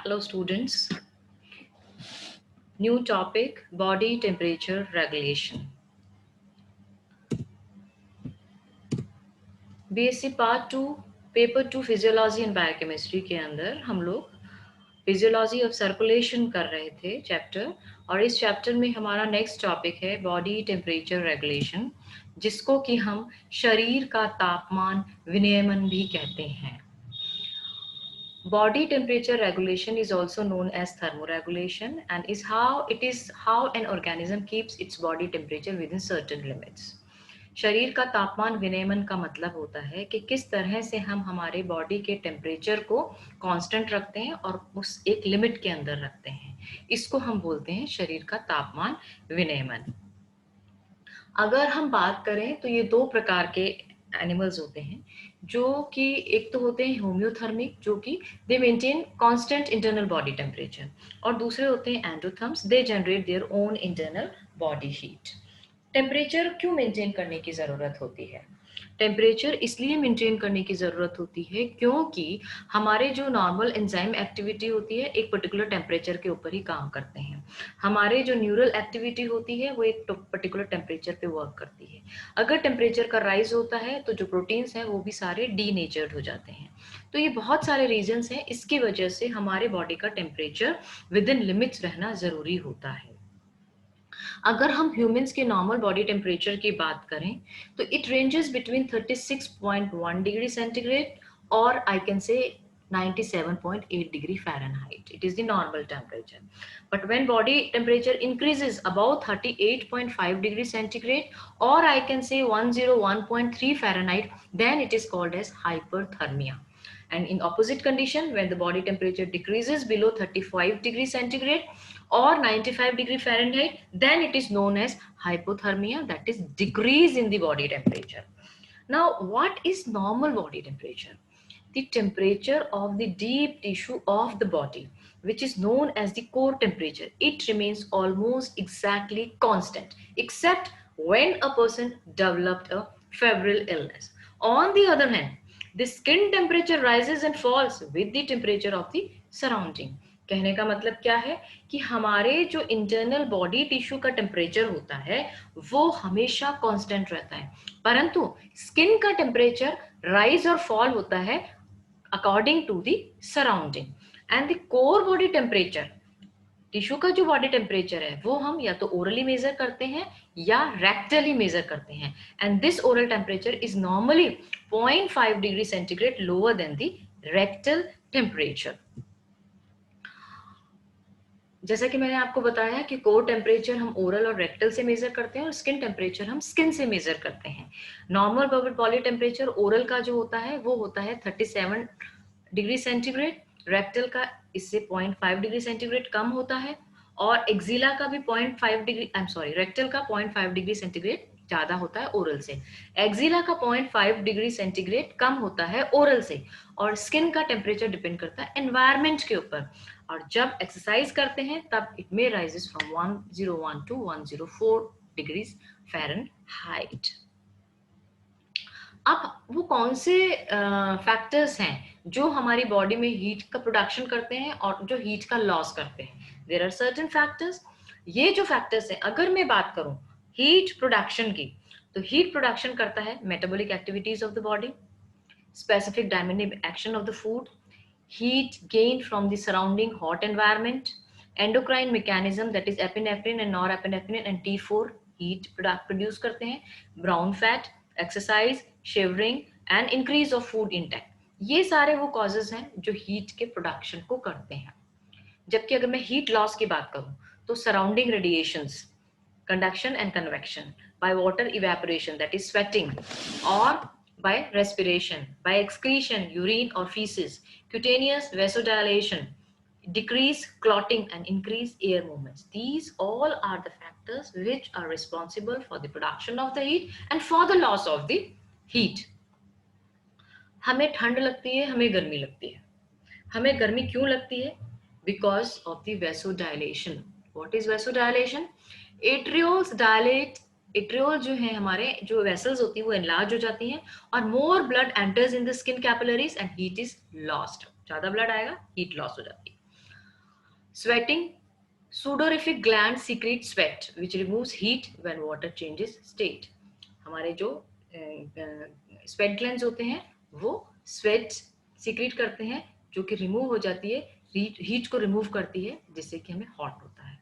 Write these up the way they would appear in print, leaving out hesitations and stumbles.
Hello students, new topic body temperature regulation. BSc part 2 paper 2 physiology and biochemistry के अंदर हम लोग physiology of circulation कर रहे थे चैप्टर, और इस चैप्टर में हमारा नेक्स्ट टॉपिक है बॉडी टेम्परेचर रेगुलेशन, जिसको कि हम शरीर का तापमान विनियमन भी कहते हैं. Body temperature regulation is also known as thermoregulation and is how an organism keeps its body temperature within certain limits. शरीर का तापमान विनियमन का मतलब होता है कि किस तरह से हम हमारे बॉडी के टेम्परेचर को कांस्टेंट रखते हैं और उस एक लिमिट के अंदर रखते हैं. इसको हम बोलते हैं शरीर का तापमान विनियमन. अगर हम बात करें तो ये दो प्रकार के एनिमल्स होते हैं, जो कि एक तो होते हैं होम्योथर्मिक, जो कि दे maintain constant internal body temperature, और दूसरे होते हैं endotherms, they generate their own internal body heat. Temperature क्यों मेंटेन करने की ज़रूरत होती है? टेम्परेचर इसलिए मेंटेन करने की ज़रूरत होती है क्योंकि हमारे जो नॉर्मल एंजाइम एक्टिविटी होती है एक पर्टिकुलर टेम्परेचर के ऊपर ही काम करते हैं. हमारे जो न्यूरल एक्टिविटी होती है वो एक पर्टिकुलर टेम्परेचर पे वर्क करती है. अगर टेम्परेचर का राइज होता है तो जो प्रोटीन्स हैं वो भी सारे डीनेचर्ड हो जाते हैं. तो ये बहुत सारे रीजंस हैं, इसकी वजह से हमारे बॉडी का टेम्परेचर विद इन लिमिट्स रहना ज़रूरी होता है. अगर हम ह्यूमंस के नॉर्मल बॉडी टेम्परेचर की बात करें तो it ranges between 36.1 degree centigrade और I can say 97.8 degree Fahrenheit. It is the normal temperature. But when body temperature increases above 38.5 degree centigrade, or I can say 101.3 Fahrenheit, then it is called as hyperthermia. And in opposite condition, when the body temperature decreases below 35 degree centigrade or 95 degree Fahrenheit, then it is known as hypothermia, that is decrease in the body temperature. Now, what is normal body temperature? The temperature of the deep tissue of the body, which is known as the core temperature. It remains almost exactly constant, except when a person developed a febrile illness. On the other hand, the skin temperature rises and falls with the temperature of the surrounding. कहने का मतलब क्या है कि हमारे जो internal body tissue का temperature होता है वो हमेशा कांस्टेंट रहता है, परंतु स्किन का टेम्परेचर राइज और फॉल होता है according to the surrounding. And the core body temperature, tissue का जो बॉडी टेम्परेचर है वो हम या तो ओरली मेजर करते हैं या रेक्टली मेजर करते हैं. And this oral temperature is normally 0.5 degree centigrade lower than the rectal temperature. जैसा कि मैंने आपको बताया कि कोर टेम्परेचर हम ओरल और रेक्टल से मेजर करते हैं और स्किन टेम्परेचर हम स्किन से मेजर करते हैं. नॉर्मल बॉडी टेम्परेचर ओरल का जो होता है वो होता है 37 डिग्री सेंटीग्रेड, रेक्टल का इससे 0.5 डिग्री सेंटीग्रेड कम होता है, और एक्सिला का भी 0.5 डिग्री रेक्टल का 0.5 डिग्री सेंटीग्रेड ज्यादा होता है ओरल से. एक्सिला का 0.5 डिग्री सेंटीग्रेड कम होता है ओरल से. और स्किन का टेम्परेचर डिपेंड करता है एनवायरमेंट के ऊपर, और जब एक्सरसाइज करते हैं तब it may rises from 101 to 104 degrees Fahrenheit. अब वो कौन से फैक्टर्स हैं जो हमारी बॉडी में हीट का प्रोडक्शन करते हैं और जो हीट का लॉस करते हैं? There are certain factors. ये जो फैक्टर्स हैं, अगर मैं बात करूं हीट प्रोडक्शन की, तो हीट प्रोडक्शन करता है metabolic activities of the body, specific dynamic action of the food, heat gained from the surrounding hot environment, endocrine mechanism that is epinephrine and norepinephrine and T4 heat produce करते हैं, brown fat, exercise, shivering and increase of food intake. ये सारे वो causes हैं जो heat के production को करते हैं. जबकि अगर मैं heat loss की बात करूं तो surrounding radiations, conduction and convection, by water evaporation that is sweating, or by respiration, by excretion, urine or feces, cutaneous vasodilation, decrease clotting and increase air movements. These all are the factors which are responsible for the production of the heat and for the loss of the heat. हमें ठंड लगती है, हमें गर्मी लगती है. हमें गर्मी क्यों लगती है? Because of the vasodilation. What is vasodilation? Atrioles dilate. Arteriole जो है हमारे जो वेसल्स होती है वो एनलार्ज हो जाती हैं और more blood enters in the skin capillaries and heat is lost. ज्यादा ब्लड आएगा, हीट लॉस हो जाती है. Sweating, sudorific gland secrete sweat which removes heat when water changes state. हमारे जो स्वेट ग्लैंड्स होते हैं वो स्वेट सीक्रेट करते हैं जो कि रिमूव हो जाती है, हीट को रिमूव करती है जिससे कि हमें हॉट होता है.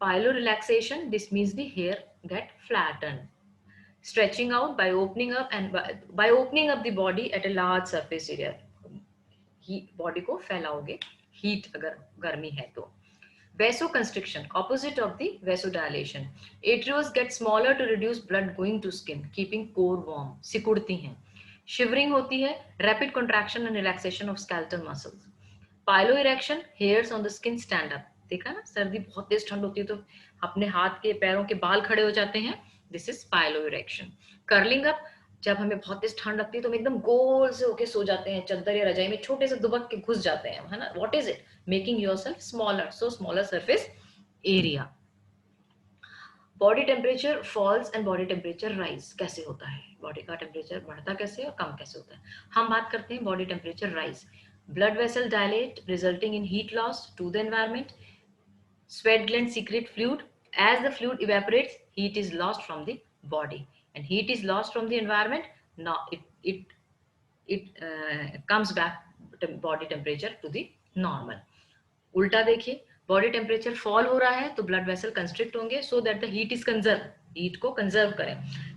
Pilo relaxation, this means the hair get flatten. Stretching out by opening up and by opening up the body at a large surface area. Body को फैलाओगे हीट अगर गर्मी है तो. Vasoconstriction, opposite of the vasodilation. Arterioles get smaller to reduce blood going to skin, keeping core warm. सिकुड़ती हैं. Shivering होती है. Rapid contraction and relaxation of skeletal muscles. Piloerection, hairs on the skin stand up. देखा ना, सर्दी बहुत तेज ठंड होती है तो अपने हाथ के पैरों के बाल खड़े हो जाते हैं. This is piloerection. Curling up, जब हमें बहुत तेज ठंड लगती है तो हम एकदम गोल से होके सो जाते हैं, चादर या रजाई में छोटे से दुबक के घुस जाते हैं, है ना. What is it? Making yourself smaller, so smaller surface area. Body temperature falls and body temperature rise. कैसे होता है बॉडी का टेम्परेचर बढ़ता कैसे और कम कैसे होता है? हम बात करते हैं body temperature rise. Blood vessel dilate resulting in heat loss to the environment. Sweat glands secrete fluid. As the fluid evaporates, heat is lost from the body, and heat is lost from the environment. Now it comes back to body temperature to the normal. उल्टा देखिए, body temperature fall हो रहा है तो blood vessel constrict होंगे so that the heat is conserve, heat को conserve करें.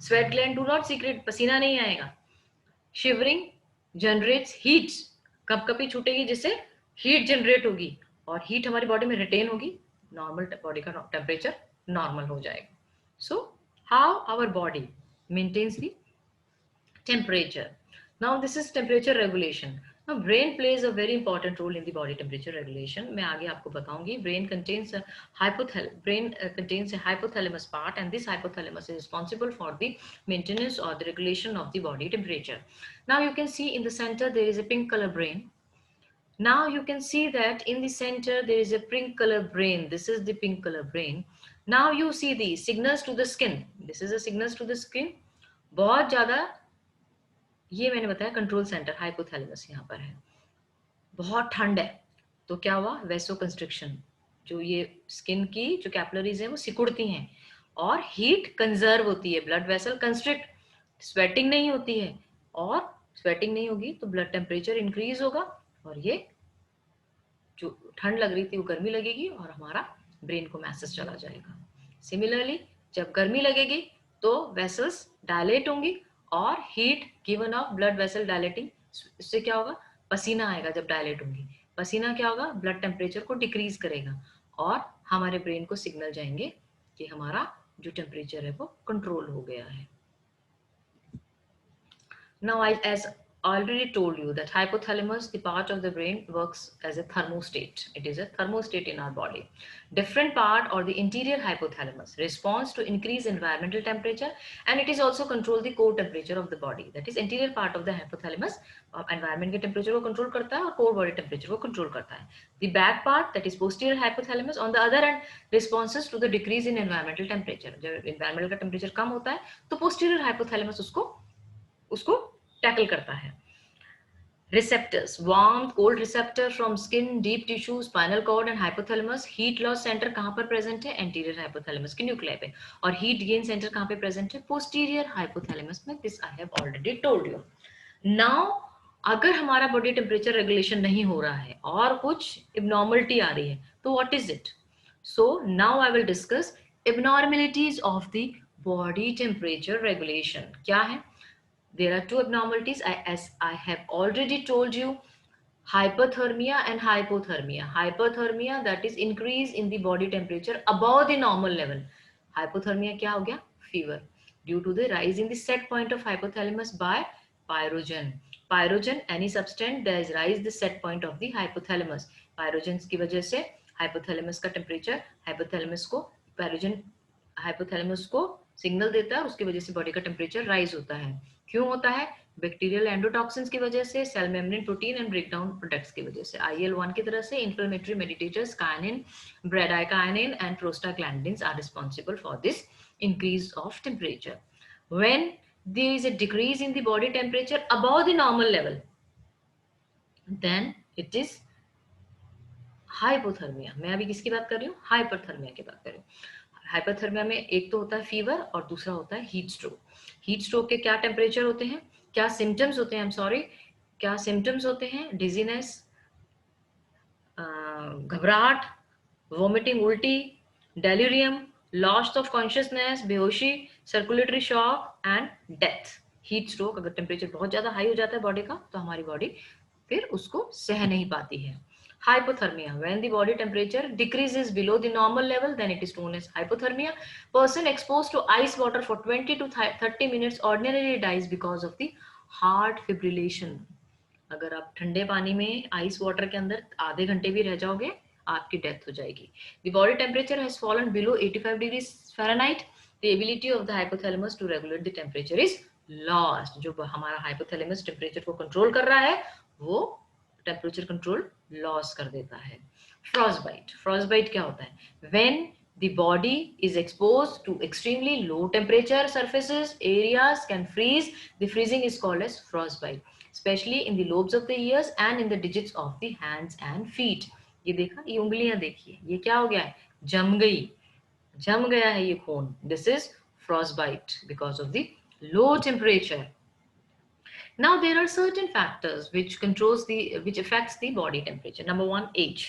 Sweat gland do not secret, पसीना नहीं आएगा. शिवरिंग जनरेट्स हीट, कपकपी छूटेगी जिससे हीट जनरेट होगी और हीट हमारी बॉडी में रिटेन होगी, नॉर्मल बॉडी का टेम्परेचर नॉर्मल हो जाएगा. So how our body maintains the temperature. Now this is temperature regulation. Now brain plays a very important role in the body temperature regulation. मैं आगे आपको बताऊंगी. Brain contains a hypothalamus part, and this hypothalamus is responsible for the maintenance or the regulation of the body temperature. Now you can see in the center there is a pink color brain. Now you can see that in the center there is a pink color brain. This is the pink color brain. Now you see the signals to the skin. This is the signals to the skin. बहुत ज्यादा, ये मैंने बताया control centre hypothalamus यहाँ पर है. बहुत ठंड है तो क्या हुआ? वेसो कंस्ट्रिक्शन, जो ये स्किन की जो कैपिलरीज है वो सिकुड़ती हैं और हीट कंजर्व होती है, ब्लड वेसल कंस्ट्रिक्ट, स्वेटिंग नहीं होती है, और स्वेटिंग नहीं होगी तो ब्लड टेम्परेचर इंक्रीज होगा और ये जो ठंड लग रही थी वो गर्मी लगेगी और हमारा ब्रेन को मैसेज चला जाएगा. सिमिलरली जब गर्मी लगेगी तो वेसल्स डायलेट होंगी और heat given of blood vessel dilating, इससे क्या होगा? पसीना आएगा. जब डायलेट होंगी पसीना क्या होगा? ब्लड टेम्परेचर को डिक्रीज करेगा और हमारे ब्रेन को सिग्नल जाएंगे कि हमारा जो टेम्परेचर है वो कंट्रोल हो गया है. Now, as already told you that hypothalamus, the part of the brain, works as a thermostat. It is a thermostat in our body. Different part or the interior hypothalamus responds to increase environmental temperature, and it is also control the core temperature of the body. That is interior part of the hypothalamus environment के temperature को control करता है और core body temperature को control करता है. The back part, that is posterior hypothalamus, on the other hand responses to the decrease in environmental temperature. जब environmental का temperature कम होता है तो posterior hypothalamus उसको टैकल करता है. Receptors, warmth, cold receptor from skin, deep tissue, spinal cord and hypothalamus. Heat loss center कहाँ पर present है? Anterior hypothalamus के nuclei पे. और heat gain center कहाँ पे present है? Posterior hypothalamus में. This I have already told you. Now अगर हमारा body temperature regulation नहीं हो रहा है और कुछ abnormality आ रही है तो what is it? So now I will discuss abnormalities of the body temperature regulation. क्या है? There are two abnormalities, as I have already told you, hyperthermia and hypothermia. Hyperthermia, that is increase in the body temperature above the normal level. Hypothermia क्या हो गया? Fever. Due to the rise in the set point of hypothalamus by pyrogen. Pyrogen, any substance that has rise the set point of the hypothalamus. Pyrogens की वजह से hypothalamus का temperature, hypothalamus को pyrogen hypothalamus को signal देता है, उसकी वजह से बॉडी का टेम्परेचर राइज होता है. क्यों होता है? बैक्टीरियल एंडोटॉक्सिन्स की वजह से, cell membrane protein and breakdown products की वजह से. IL-1 की तरह से inflammatory mediators kinin, bradykinin and prostaglandins are responsible for this increase of temperature. When there is a decrease in the body temperature above the normal level, then it is hypothermia, मैं अभी किसकी बात कर रही हूँ, हाइपरथर्मिया की बात कर रही हूँ। हाइपरथर्मिया में एक तो होता है फीवर और दूसरा होता है हीट स्ट्रोक। हीट स्ट्रोक के क्या टेम्परेचर होते हैं, क्या सिम्टम्स होते हैं, आई एम सॉरी, क्या सिम्टम्स होते हैं, डिजीनेस, घबराहट, वोमिटिंग, उल्टी, डेल्यूरियम, लॉस ऑफ कॉन्शियसनेस, बेहोशी, circulatory shock and death. Heat stroke, अगर टेम्परेचर बहुत ज्यादा हाई हो जाता है बॉडी का तो हमारी बॉडी फिर उसको सह नहीं पाती है। Hypothermia, when the body temperature decreases below the normal level, then it is known as hypothermia. Person exposed to ice water for 20 to 30 minutes ordinarily dies because of the heart fibrillation. अगर आप ठंडे पानी में ice water के अंदर आधे घंटे भी रह जाओगे आपकी डेथ हो जाएगी। The body temperature has fallen below 85 degree Fahrenheit, the ability of the hypothalamus to regulate the temperature is lost. जो हमारा हाइपोथैलेमस टेम्परेचर को कंट्रोल कर रहा है वो टेम्परेचर कंट्रोल लॉस कर देता है। फ्रॉस्टबाइट, फ्रॉस्टबाइट क्या होता है, when the body is exposed to extremely low temperature surfaces, areas can freeze. The freezing is called as frostbite, especially in the lobes of the ears and in the digits of the hands and feet. ये देखा, ये उंगलियां देखिए, ये क्या हो गया है, जम गई, जम गया है ये खून। This is frostbite because of the low temperature. Now there are certain factors which affects the body temperature. Number one, age.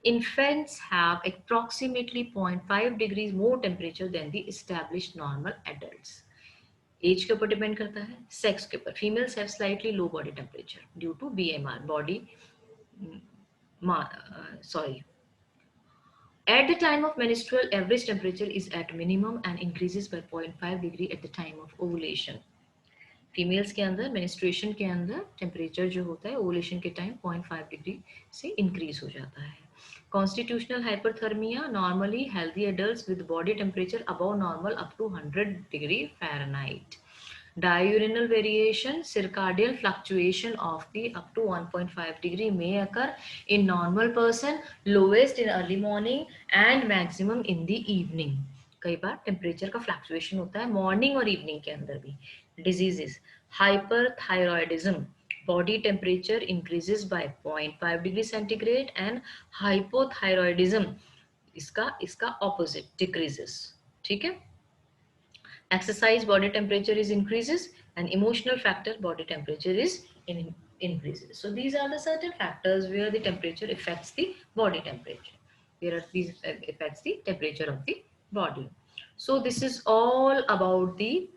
Infants have approximately 0.5 degrees more temperature than the established normal adults. Age के ऊपर depend करता है, sex के ऊपर। Females have slightly low body temperature due to BMR, body sorry. At the time of menstrual, average temperature is at minimum and increases by 0.5 degree at the time of ovulation. Females के अंदर menstruation के अंदर temperature जो होता है ovulation के time 0.5 degree से increase हो जाता है। Constitutional hyperthermia, normally healthy adults with body temperature above normal up to 100 degree Fahrenheit. Diurnal variation, circadian fluctuation of the up to 1.5 degree may occur in normal person, lowest in early morning and maximum in the evening. कई बार temperature का fluctuation होता है morning और evening के अंदर भी। Diseases, hyperthyroidism, body temperature increases by 0.5 degree centigrade and hypothyroidism, इसका opposite decreases। ठीक है, exercise body temperature is increases and emotional factor body temperature is increases. So these are the certain factors where the temperature affects the body temperature, where these affects the temperature of the body. So this is all about the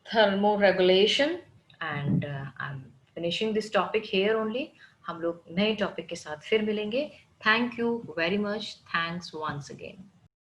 thermoregulation and I'm finishing this topic here only. हम लोग नए topic के साथ फिर मिलेंगे। Thank you very much, thanks once again.